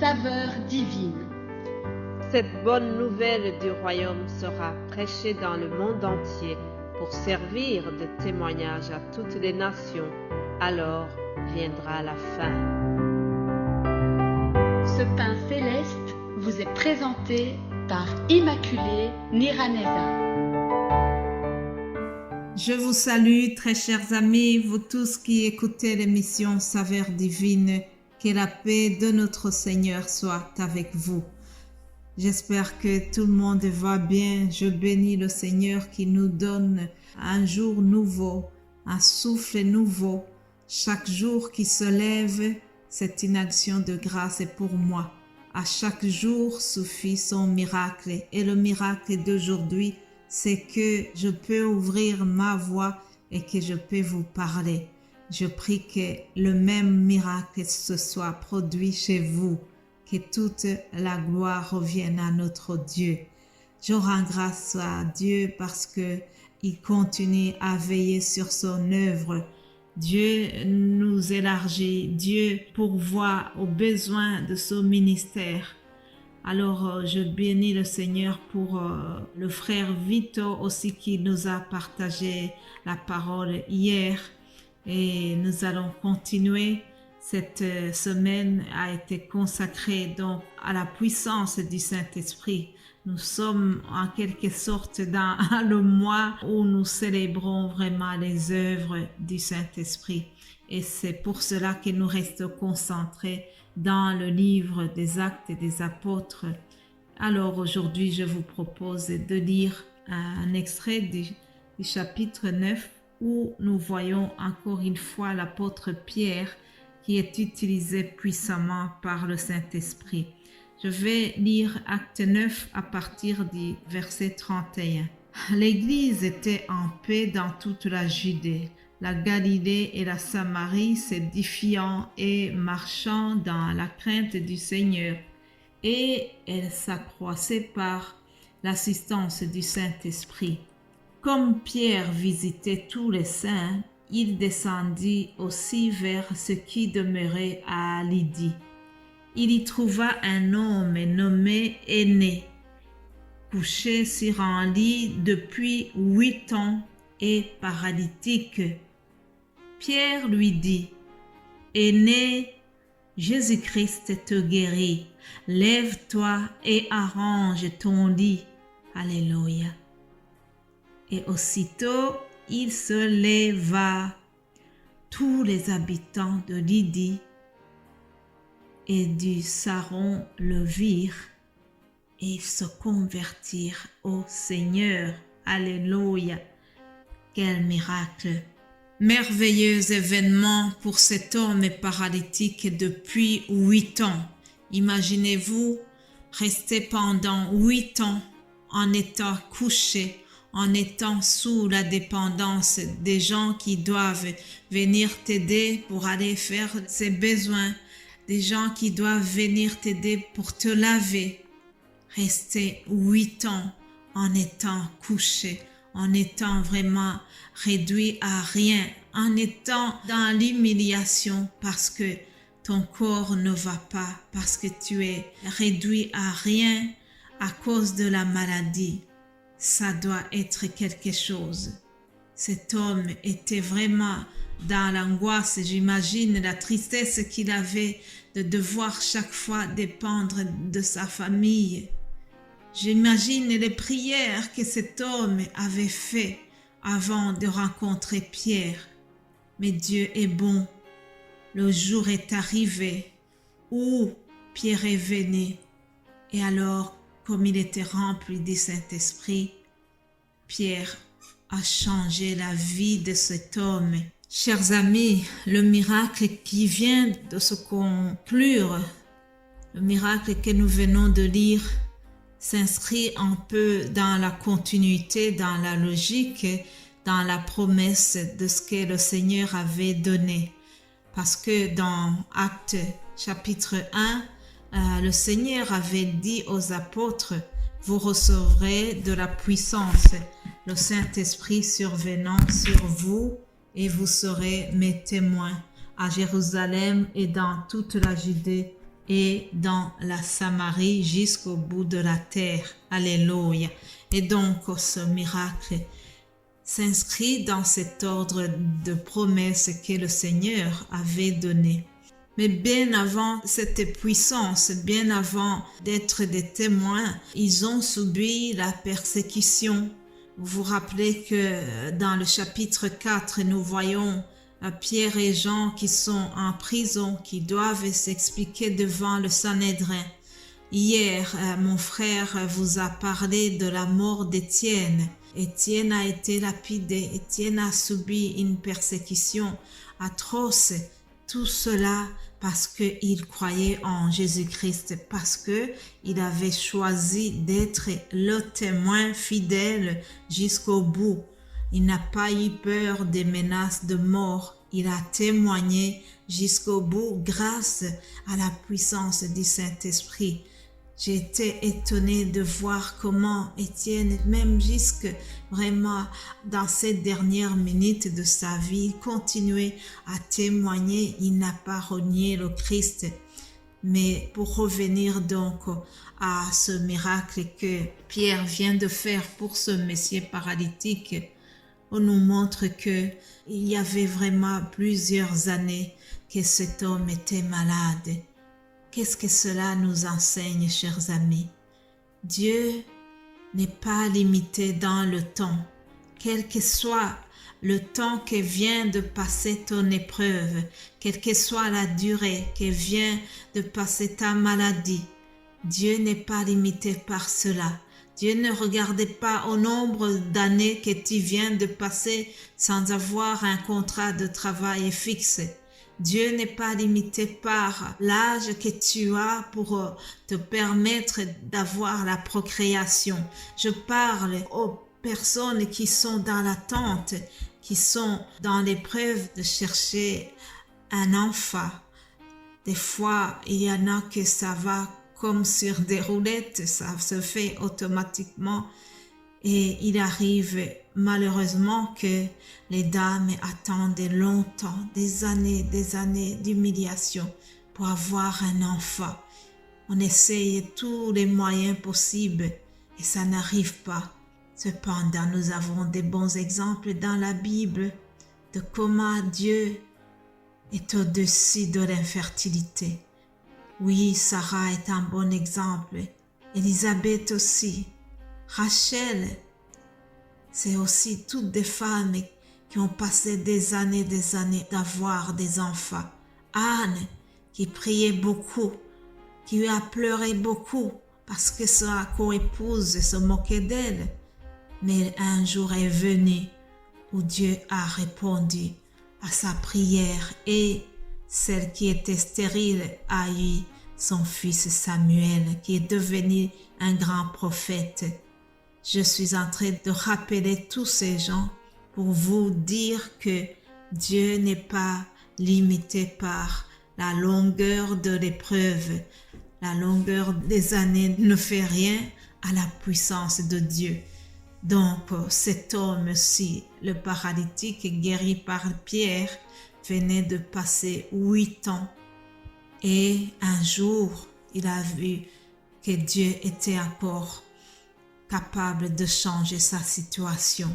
saveur divine. Cette bonne nouvelle du royaume sera prêchée dans le monde entier pour servir de témoignage à toutes les nations. Alors viendra la fin. Ce pain céleste vous est présenté par Immaculée Niraneza. Je vous salue, très chers amis, vous tous qui écoutez l'émission Saveur divine. Que la paix de notre Seigneur soit avec vous. J'espère que tout le monde va bien. Je bénis le Seigneur qui nous donne un jour nouveau, un souffle nouveau. Chaque jour qui se lève, c'est une action de grâce pour moi. À chaque jour suffit son miracle. Et le miracle d'aujourd'hui, c'est que je peux ouvrir ma voix et que je peux vous parler. Je prie que le même miracle se soit produit chez vous, que toute la gloire revienne à notre Dieu. Je rends grâce à Dieu parce que il continue à veiller sur son œuvre. Dieu nous élargit, Dieu pourvoit aux besoins de son ministère. Alors, je bénis le Seigneur pour le frère Vito aussi qui nous a partagé la parole hier. Et nous allons continuer. Cette semaine a été consacrée donc à la puissance du Saint-Esprit. Nous sommes en quelque sorte dans le mois où nous célébrons vraiment les œuvres du Saint-Esprit. Et c'est pour cela que nous restons concentrés dans le livre des Actes des Apôtres. Alors aujourd'hui, je vous propose de lire un extrait du chapitre 9 où nous voyons encore une fois l'apôtre Pierre qui est utilisé puissamment par le Saint-Esprit. Je vais lire Acte 9 à partir du verset 31. L'Église était en paix dans toute la Judée, la Galilée et la Samarie, s'édifiant et marchant dans la crainte du Seigneur. Et elle s'accroissait par l'assistance du Saint-Esprit. Comme Pierre visitait tous les saints, il descendit aussi vers ce qui demeurait à Lydie. Il y trouva un homme nommé Énée, couché sur un lit depuis 8 ans et paralytique. Pierre lui dit, « Énée, Jésus-Christ te guérit. Lève-toi et arrange ton lit. » Alléluia. Et aussitôt, il se leva. Tous les habitants de Lydie et du Saron le virent et ils se convertirent au Seigneur. Alléluia. Quel miracle! Merveilleux événement pour cet homme paralytique depuis 8 ans. Imaginez-vous rester pendant 8 ans en étant couché, en étant sous la dépendance des gens qui doivent venir t'aider pour aller faire ses besoins, des gens qui doivent venir t'aider pour te laver. Rester 8 ans en étant couché, en étant vraiment réduit à rien, en étant dans l'humiliation parce que ton corps ne va pas, parce que tu es réduit à rien à cause de la maladie. Ça doit être quelque chose. Cet homme était vraiment dans l'angoisse, j'imagine la tristesse qu'il avait de devoir chaque fois dépendre de sa famille. J'imagine les prières que cet homme avait fait avant de rencontrer Pierre. Mais Dieu est bon. Le jour est arrivé où Pierre est venu. Et alors, comme il était rempli du Saint-Esprit, Pierre a changé la vie de cet homme. Chers amis, le miracle qui vient de se conclure, le miracle que nous venons de lire, s'inscrit un peu dans la continuité, dans la logique, dans la promesse de ce que le Seigneur avait donné. Parce que dans Actes chapitre 1, le Seigneur avait dit aux apôtres, « Vous recevrez de la puissance, le Saint-Esprit survenant sur vous, et vous serez mes témoins à Jérusalem et dans toute la Judée, et dans la Samarie jusqu'au bout de la terre. Alléluia. Et donc ce miracle s'inscrit dans cet ordre de promesses que le Seigneur avait donné. Mais bien avant cette puissance, bien avant d'être des témoins, ils ont subi la persécution. Vous vous rappelez que dans le chapitre 4, nous voyons Pierre et Jean qui sont en prison, qui doivent s'expliquer devant le Sanhédrin. Hier, mon frère vous a parlé de la mort d'Étienne. Étienne a été lapidé, Étienne a subi une persécution atroce. Tout cela parce qu'il croyait en Jésus-Christ, parce qu'il avait choisi d'être le témoin fidèle jusqu'au bout. Il n'a pas eu peur des menaces de mort. Il a témoigné jusqu'au bout grâce à la puissance du Saint-Esprit. J'ai été étonnée de voir comment Étienne, même jusque vraiment dans ces dernières minutes de sa vie, continuait à témoigner. Il n'a pas renié le Christ. Mais pour revenir donc à ce miracle que Pierre vient de faire pour ce monsieur paralytique, on nous montre que il y avait vraiment plusieurs années que cet homme était malade. Qu'est-ce que cela nous enseigne, chers amis? Dieu n'est pas limité dans le temps. Quel que soit le temps que vient de passer ton épreuve, quelle que soit la durée que vient de passer ta maladie, Dieu n'est pas limité par cela. Dieu ne regarde pas au nombre d'années que tu viens de passer sans avoir un contrat de travail fixe. Dieu n'est pas limité par l'âge que tu as pour te permettre d'avoir la procréation. Je parle aux personnes qui sont dans l'attente, qui sont dans l'épreuve de chercher un enfant. Des fois, il y en a que ça va comme sur des roulettes, ça se fait automatiquement. Et il arrive malheureusement que les dames attendent longtemps, des années d'humiliation pour avoir un enfant. On essaye tous les moyens possibles et ça n'arrive pas. Cependant, nous avons des bons exemples dans la Bible de comment Dieu est au-dessus de l'infertilité. Oui, Sarah est un bon exemple. Élisabeth aussi. Rachel, c'est aussi toutes des femmes qui ont passé des années d'avoir des enfants. Anne, qui priait beaucoup, qui a pleuré beaucoup parce que sa coépouse se moquait d'elle. Mais un jour est venu où Dieu a répondu à sa prière et celle qui était stérile a eu son fils Samuel qui est devenu un grand prophète. Je suis en train de rappeler tous ces gens pour vous dire que Dieu n'est pas limité par la longueur de l'épreuve. La longueur des années ne fait rien à la puissance de Dieu. Donc cet homme-ci, le paralytique guéri par Pierre, venait de passer 8 ans. Et un jour, il a vu que Dieu était encore capable de changer sa situation.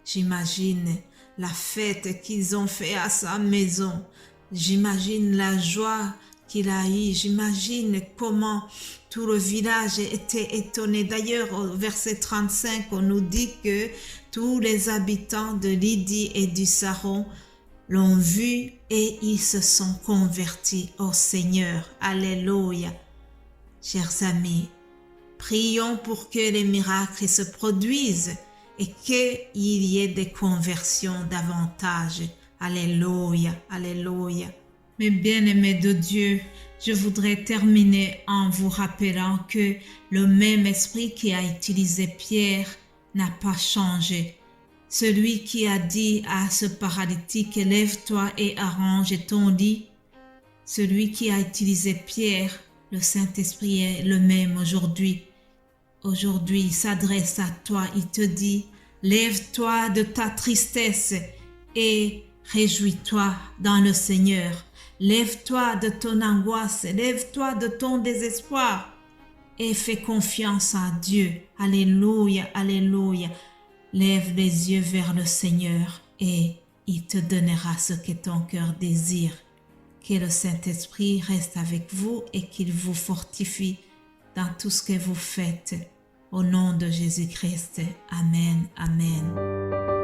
J'imagine la fête qu'ils ont fait à sa maison. J'imagine la joie qu'il a eue. J'imagine comment tout le village était étonné. D'ailleurs, au verset 35, on nous dit que tous les habitants de Lydie et du Saron l'ont vu et ils se sont convertis au Seigneur. Alléluia. Chers amis, prions pour que les miracles se produisent et qu'il y ait des conversions davantage. Alléluia, alléluia. Mes bien-aimés de Dieu, je voudrais terminer en vous rappelant que le même esprit qui a utilisé Pierre n'a pas changé. Celui qui a dit à ce paralytique, lève-toi et arrange ton lit. Celui qui a utilisé Pierre, le Saint-Esprit est le même aujourd'hui. Aujourd'hui, il s'adresse à toi, il te dit, lève-toi de ta tristesse et Réjouis-toi dans le Seigneur. Lève-toi de ton angoisse, lève-toi de ton désespoir et fais confiance à Dieu. Alléluia, alléluia. Lève les yeux vers le Seigneur et il te donnera ce que ton cœur désire. Que le Saint-Esprit reste avec vous et qu'il vous fortifie dans tout ce que vous faites. Au nom de Jésus-Christ. Amen, amen.